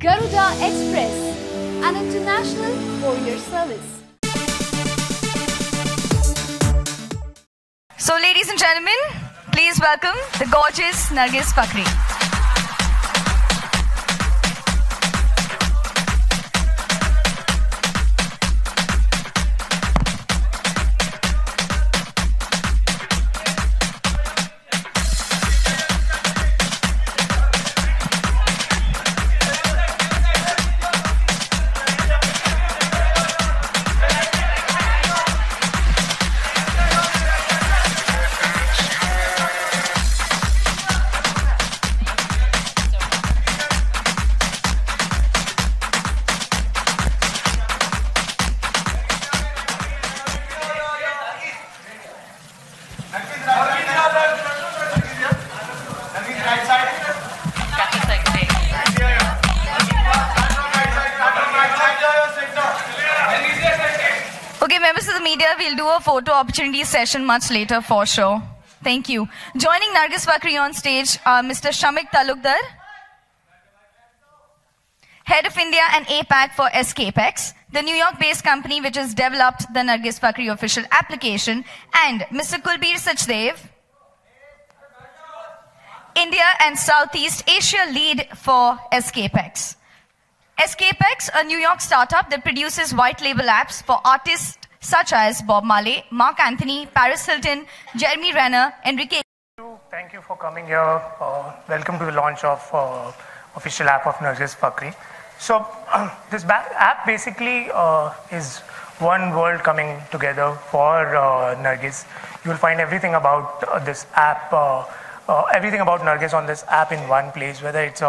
Garuda Express, an international courier service. So, ladies and gentlemen, please welcome the gorgeous Nargis Fakhri. Okay, members of the media, we'll do a photo opportunity session much later for sure. Thank you. Joining Nargis Fakhri on stage are Mr. Shamik Talukdar, Head of India and APAC for Escapex, the New York-based company which has developed the Nargis Fakhri official application, and Mr. Kulbir Sachdev, India and Southeast Asia lead for Escapex. Escapex, a New York startup that produces white label apps for artists such as Bob Marley, Mark Anthony, Paris Hilton, Jeremy Renner, Enrique. Thank you for coming here. Welcome to the launch of official app of Nargis Fakhri. So this app basically is one world coming together for Nargis. You will find everything about this app, everything about Nargis on this app in one place, whether it's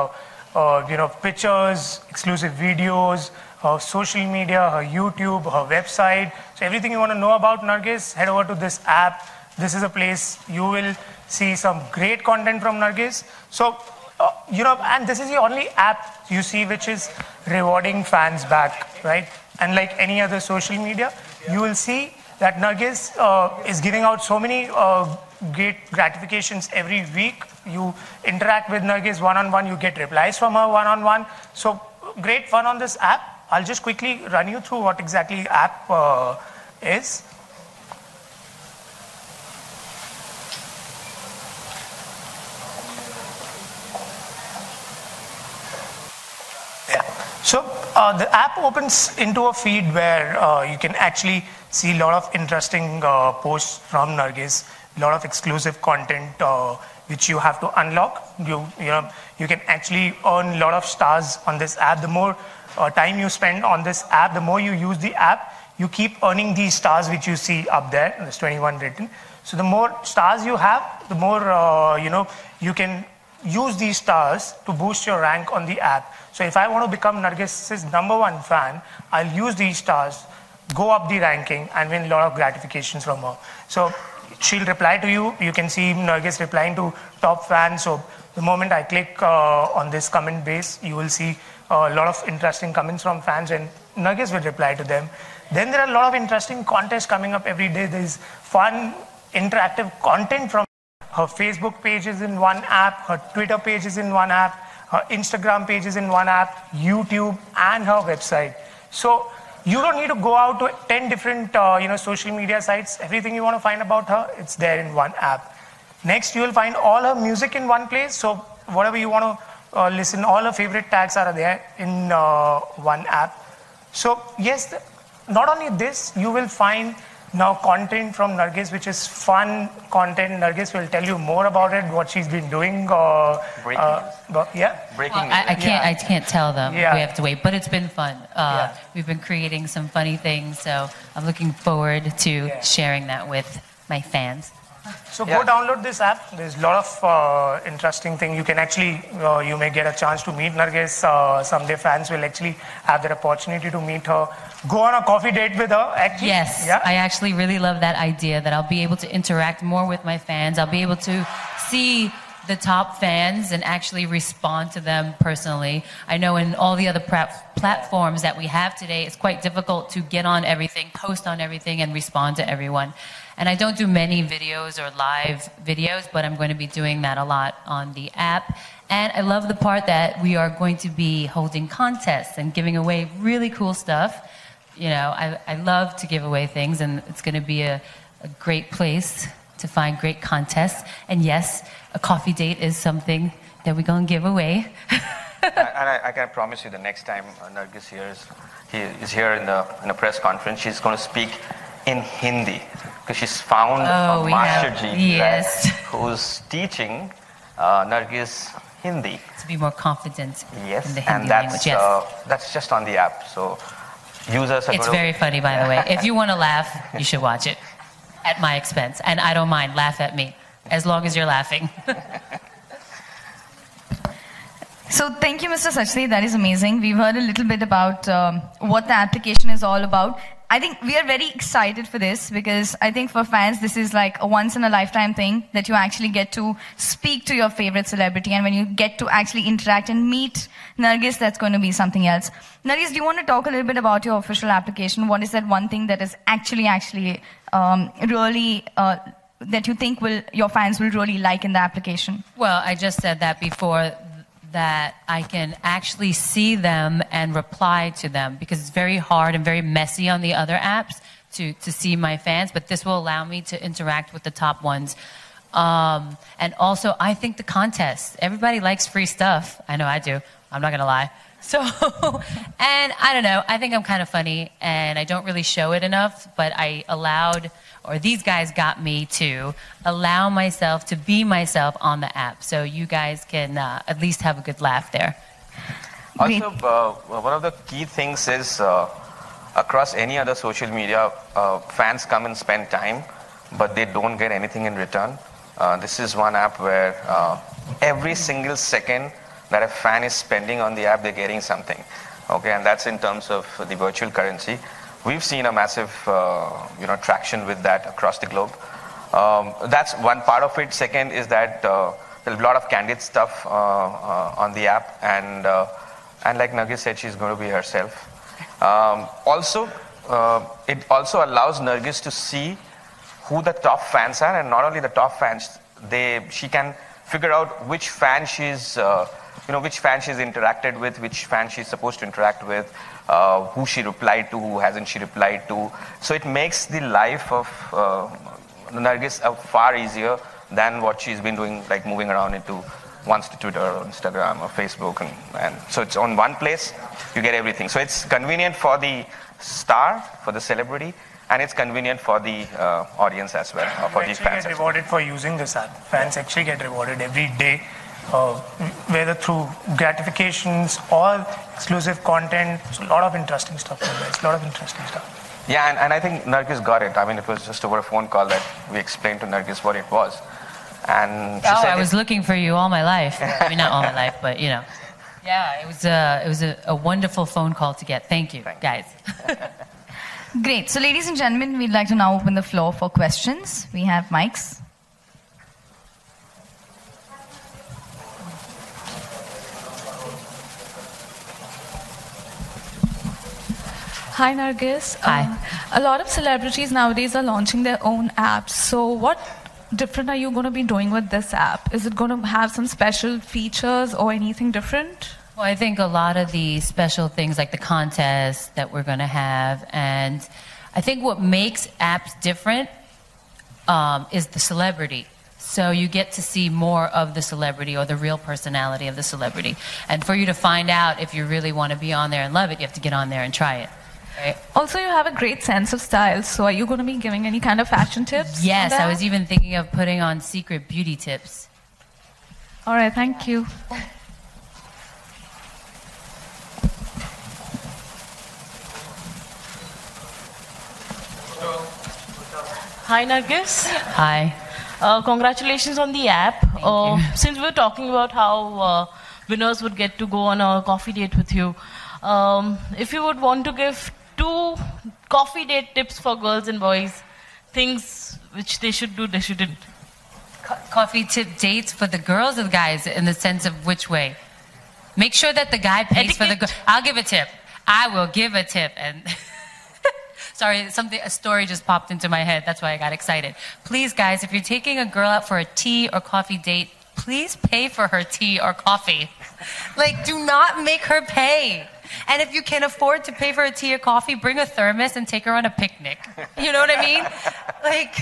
pictures, exclusive videos, her social media, her YouTube, her website. So everything you want to know about Nargis, head over to this app. This is a place you will see some great content from Nargis. So, and this is the only app you see which is rewarding fans back, right? And like any other social media, you will see that Nargis is giving out so many great gratifications every week. You interact with Nargis one-on-one, you get replies from her one-on-one. So great fun on this app. I'll just quickly run you through what exactly app is. Yeah. So the app opens into a feed where you can actually see a lot of interesting posts from Nargis, a lot of exclusive content which you have to unlock. You can actually earn a lot of stars on this app. The more time you spend on this app, the more you use the app, you keep earning these stars which you see up there. There's 21 written. So the more stars you have, the more you can use these stars to boost your rank on the app. So if I want to become Nargis's #1 fan, I'll use these stars, go up the ranking, and win a lot of gratifications from her. So she'll reply to you. You can see Nargis replying to top fans. So the moment I click on this comment base, you will see a lot of interesting comments from fans, and Nargis will reply to them. Then there are a lot of interesting contests coming up every day. There's fun, interactive content from her Facebook page is in one app, her Twitter page is in one app, her Instagram page is in one app, YouTube, and her website. So you don't need to go out to 10 different social media sites. Everything you want to find about her, it's there in one app. Next, you will find all her music in one place. So whatever you want to listen, all her favorite tags are there in one app. So yes, not only this, you will find now content from Nargis, which is fun content. Nargis will tell you more about it, what she's been doing. Breaking news. Yeah. Breaking news. I can't tell them. Yeah. We have to wait, but it's been fun. We've been creating some funny things, so I'm looking forward to sharing that with my fans. So go download this app. There's a lot of interesting things. You can actually, you may get a chance to meet Nargis. Someday fans will actually have that opportunity to meet her. Go on a coffee date with her, actually. Yes, yeah? I actually really love that idea that I'll be able to interact more with my fans. I'll be able to see the top fans and actually respond to them personally. I know in all the other platforms that we have today, it's quite difficult to get on everything, post on everything, and respond to everyone. And I don't do many videos or live videos, but I'm going to be doing that a lot on the app. And I love the part that we are going to be holding contests and giving away really cool stuff. You know, I love to give away things, and it's going to be a great place to find great contests. And yes, a coffee date is something that we're going to give away. And I can promise you the next time Nargis is here in a press conference, she's going to speak in Hindi. Because she's found a Master G, yes, right, who's teaching Nargis Hindi. To be more confident yes, in the Hindi and that's, language. Yes. That's just on the app. So users are It's very funny, by the way. If you want to laugh, you should watch it at my expense. And I don't mind. Laugh at me, as long as you're laughing. So thank you, Mr. Sachdev. That is amazing. We've heard a little bit about what the application is all about. I think we are very excited for this because I think for fans, this is like a once-in-a-lifetime thing that you actually get to speak to your favorite celebrity. And when you get to actually interact and meet Nargis, that's going to be something else. Nargis, do you want to talk a little bit about your official application? What is that one thing that is actually really... that you think your fans will really like in the application? Well, I just said that before, that I can actually see them and reply to them, because it's very hard and very messy on the other apps to see my fans, but this will allow me to interact with the top ones. And also, I think the contest, everybody likes free stuff. I know I do. I'm not going to lie. So, and I don't know, I think I'm kind of funny and I don't really show it enough, but these guys got me to allow myself to be myself on the app. So you guys can at least have a good laugh there. Also, one of the key things is across any other social media, fans come and spend time, but they don't get anything in return. This is one app where every single second that a fan is spending on the app, they're getting something. Okay, and that's in terms of the virtual currency. We've seen a massive traction with that across the globe. That's one part of it. Second is that there's a lot of candid stuff on the app, and like Nargis said, she's going to be herself. It also allows Nargis to see who the top fans are, and not only the top fans, she can figure out which fan she's interacted with, which fan she's supposed to interact with, who she replied to, who hasn't she replied to. So it makes the life of Nargis far easier than what she's been doing, like moving around once to Twitter or Instagram or Facebook. And so it's on one place, you get everything. So it's convenient for the star, for the celebrity, and it's convenient for the audience as well, or for these fans. Get rewarded for using this app. Fans actually get rewarded every day, whether through gratifications or exclusive content. So a lot of interesting stuff. A lot of interesting stuff. Yeah, and I think Nargis got it. I mean, it was just over a phone call that we explained to Nargis what it was. And she said I was looking for you all my life. I mean, not all my life, but you know. Yeah, it was a wonderful phone call to get. Thank you, guys. Great. So ladies and gentlemen, we'd like to now open the floor for questions. We have mics. Hi, Nargis. Hi. A lot of celebrities nowadays are launching their own apps. So what different are you going to be doing with this app? Is it going to have some special features or anything different? Well, I think a lot of the special things like the contests that we're going to have, and I think what makes apps different is the celebrity. So you get to see more of the celebrity or the real personality of the celebrity. And for you to find out if you really want to be on there and love it, you have to get on there and try it. Right? Also, you have a great sense of style. So are you going to be giving any kind of fashion tips? Yes, I was even thinking of putting on secret beauty tips. All right, thank you. Hi, Nargis. Hi. Congratulations on the app. Thank you. Since we're talking about how winners would get to go on a coffee date with you, if you would want to give 2 coffee date tips for girls and boys, things which they should do, they shouldn't. Coffee tip dates for the girls or the guys, in the sense of which way? Make sure that the guy pays for the girl. I'll give a tip. I will give a tip. And sorry, a story just popped into my head. That's why I got excited. Please, guys, if you're taking a girl out for a tea or coffee date, please pay for her tea or coffee. Like, do not make her pay. And if you can afford to pay for a tea or coffee, bring a thermos and take her on a picnic. You know what I mean? Like,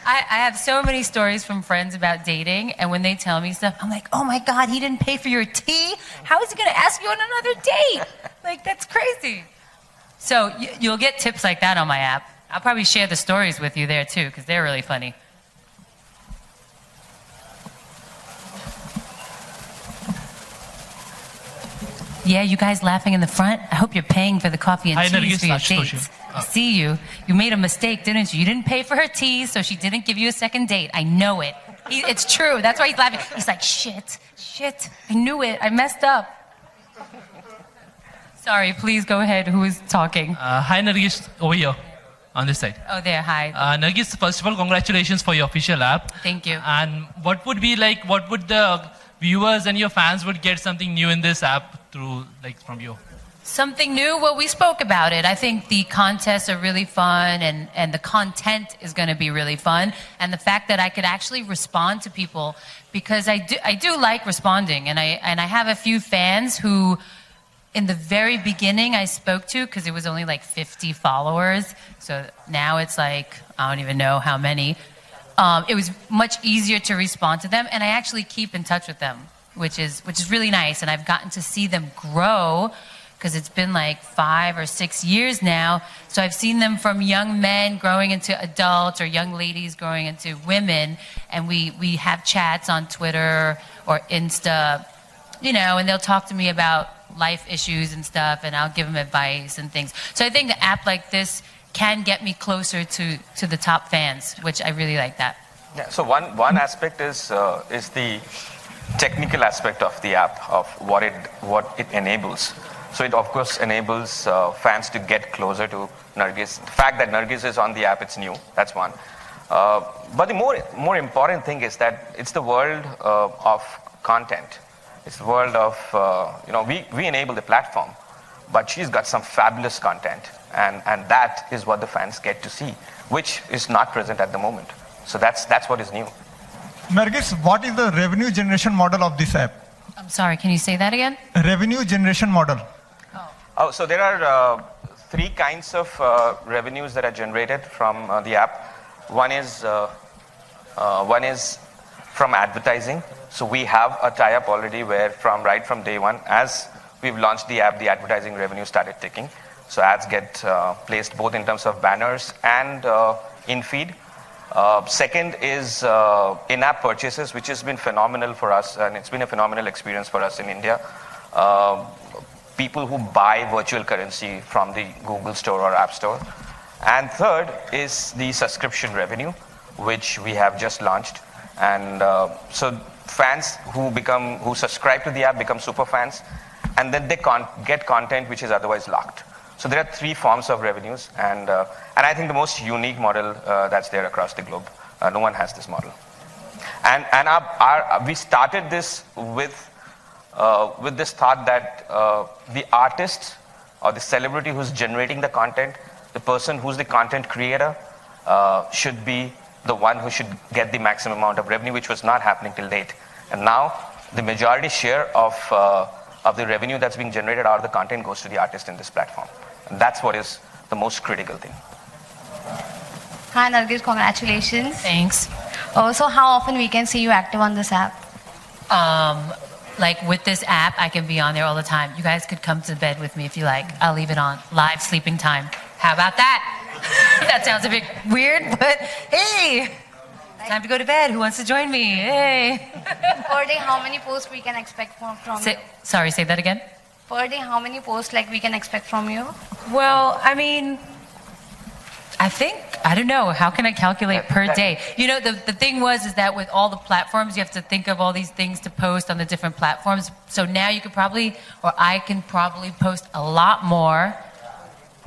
I have so many stories from friends about dating, and when they tell me stuff, I'm like, oh my God, he didn't pay for your tea? How is he going to ask you on another date? Like, that's crazy. So you'll get tips like that on my app. I'll probably share the stories with you there too, because they're really funny. Yeah, you guys laughing in the front? I hope you're paying for the coffee and cheese for your dates. I see you. You made a mistake, didn't you? You didn't pay for her tea, so she didn't give you a second date. I know it. It's true. That's why he's laughing. He's like, shit. I knew it. I messed up. Sorry, please go ahead. Who is talking? Hi, Nargis. Over here. On this side. Oh, there. Hi. Nargis, first of all, congratulations for your official app. Thank you. And what would the viewers and your fans would get something new in this app through, like, from you? Something new? Well, we spoke about it. I think the contests are really fun, and the content is going to be really fun. And the fact that I could actually respond to people, because I do like responding. And I have a few fans who, in the very beginning, I spoke to, because it was only like 50 followers. So now it's like, I don't even know how many. It was much easier to respond to them, and I actually keep in touch with them, which is really nice. And I've gotten to see them grow, because it's been like 5 or 6 years now. So I've seen them from young men growing into adults, or young ladies growing into women, and we have chats on Twitter or Insta, you know, and they'll talk to me about life issues and stuff, and I'll give them advice and things. So I think an app like this can get me closer to the top fans, which I really like that. Yeah, so one aspect is the technical aspect of the app, of what it enables. So it, of course, enables fans to get closer to Nargis. The fact that Nargis is on the app, it's new. That's one. But the more important thing is that it's the world of content. It's the world of, we enable the platform, but she's got some fabulous content. And that is what the fans get to see, which is not present at the moment. So that's what is new. Nargis, what is the revenue generation model of this app? I'm sorry, can you say that again? Revenue generation model. Oh, so there are 3 kinds of revenues that are generated from the app. One is from advertising. So we have a tie-up already where right from day one, as we've launched the app, the advertising revenue started ticking. So ads get placed both in terms of banners and in-feed. Second is in-app purchases, which has been phenomenal for us, and it's been a phenomenal experience for us in India. People who buy virtual currency from the Google Store or App Store. And third is the subscription revenue, which we have just launched. And so fans who subscribe to the app become super fans, and then they get content which is otherwise locked. So there are 3 forms of revenues, and I think the most unique model that's there across the globe. No one has this model. And we started this with this thought that the artist or the celebrity who's generating the content, the person who's the content creator, should be the one who should get the maximum amount of revenue, which was not happening till date. And now the majority share of the revenue that's being generated out of the content goes to the artist in this platform. And that's what is the most critical thing. Hi Nargis, congratulations. Thanks. So how often we can see you active on this app? Like with this app, I can be on there all the time. You guys could come to bed with me if you like. I'll leave it on. Live sleeping time. How about that? That sounds a bit weird, but hey, time to go to bed. Who wants to join me? Hey. Per day, how many posts we can expect from you? Sorry, say that again. Per day, how many posts we can expect from you? Well, I mean, I don't know. How can I calculate per day? You know, the thing is that with all the platforms, you have to think of all these things to post on the different platforms. So now you could I can probably post a lot more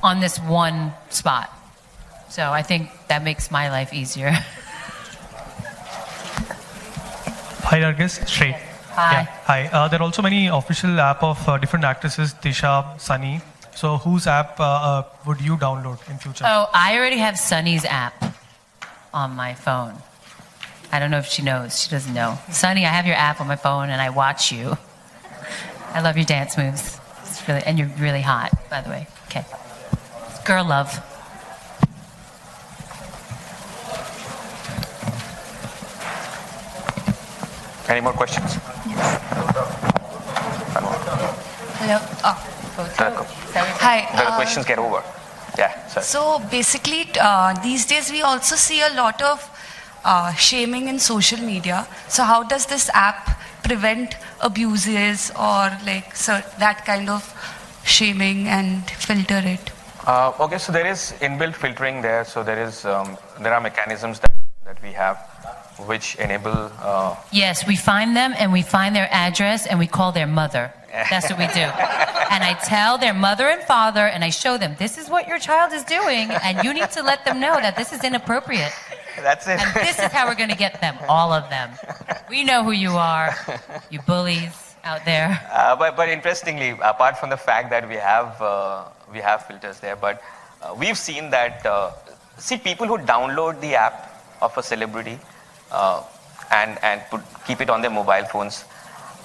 on this one spot. So I think that makes my life easier. Hi, Nargis. Straight. Hi. Yeah. Hi. There are also many official app of different actresses, Tisha, Sunny. So whose app would you download in future? Oh, I already have Sunny's app on my phone. I don't know if she knows. She doesn't know. Sunny, I have your app on my phone and I watch you. I love your dance moves. It's really, and you're really hot, by the way. Okay. Girl love. Any more questions? Hello. Hi. The questions get over. Yeah, sorry. So basically, these days we also see a lot of shaming in social media. So how does this app prevent abuses or like that kind of shaming and filter it? Okay, so there is inbuilt filtering there. So there are mechanisms that we have which enable. Yes, we find them and we find their address and we call their mother. That's what we do. And I tell their mother and father and I show them, this is what your child is doing and you need to let them know that this is inappropriate. That's it. And this is how we're going to get them, all of them. We know who you are, you bullies out there. But interestingly, apart from the fact that we have filters there, but we've seen that, people who download the app of a celebrity and keep it on their mobile phones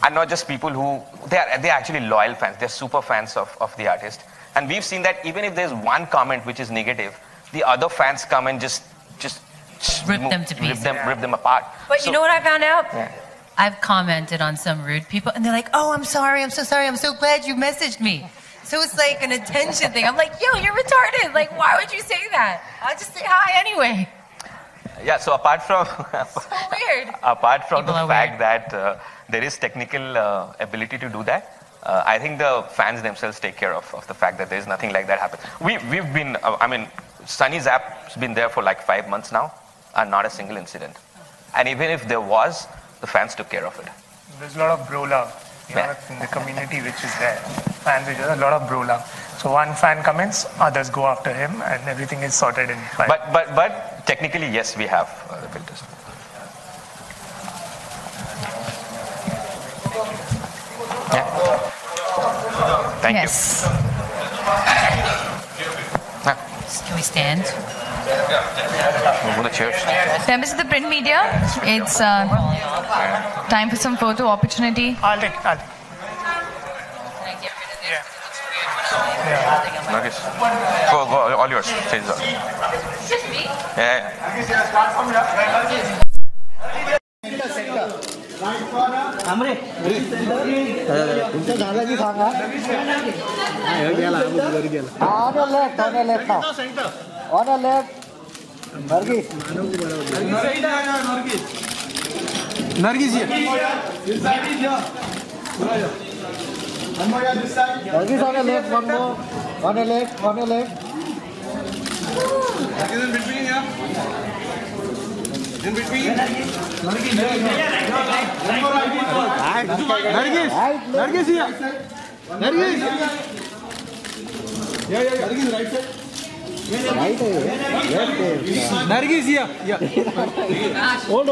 are not just people who, they're actually loyal fans, they're super fans of the artist. And we've seen that even if there's one comment which is negative, the other fans come and just rip them to pieces. Rip them apart. But so, you know what I found out? Yeah. I've commented on some rude people and they're like, oh, I'm sorry, I'm so sorry, I'm so glad you messaged me. So it's like an attention thing. I'm like, yo, you're retarded. Like, why would you say that? I'll just say hi anyway. Yeah, so apart from So weird. apart from People the are fact that there is technical ability to do that, I think the fans themselves take care of the fact that there is nothing like that happen. We've been, Sunny's app's been there for like 5 months now, and not a single incident. And even if there was, the fans took care of it. There's a lot of bro love, in the community which is there. Fans, which are a lot of bro love. So one fan comments, others go after him, and everything is sorted in 5. But technically, yes, we have the filters. Yeah. Thank Yes. Can we stand? Move the chairs. Members of the print media, it's time for some photo opportunity. I'll take it. Nargis. Go, all yours. Just me? Yeah. On the left. Nargis. Nargis here. Nargis on the left, one more. On the left, on the left. Nargis in between, yeah. In between. Nargis here. Nargis. Yeah. Nargis right side. Right, left. Nargis here. Yeah. Hold.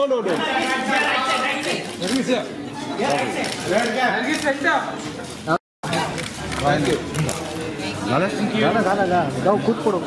Nargis here. Nargis center. Thank you. Gana. Go, good photo.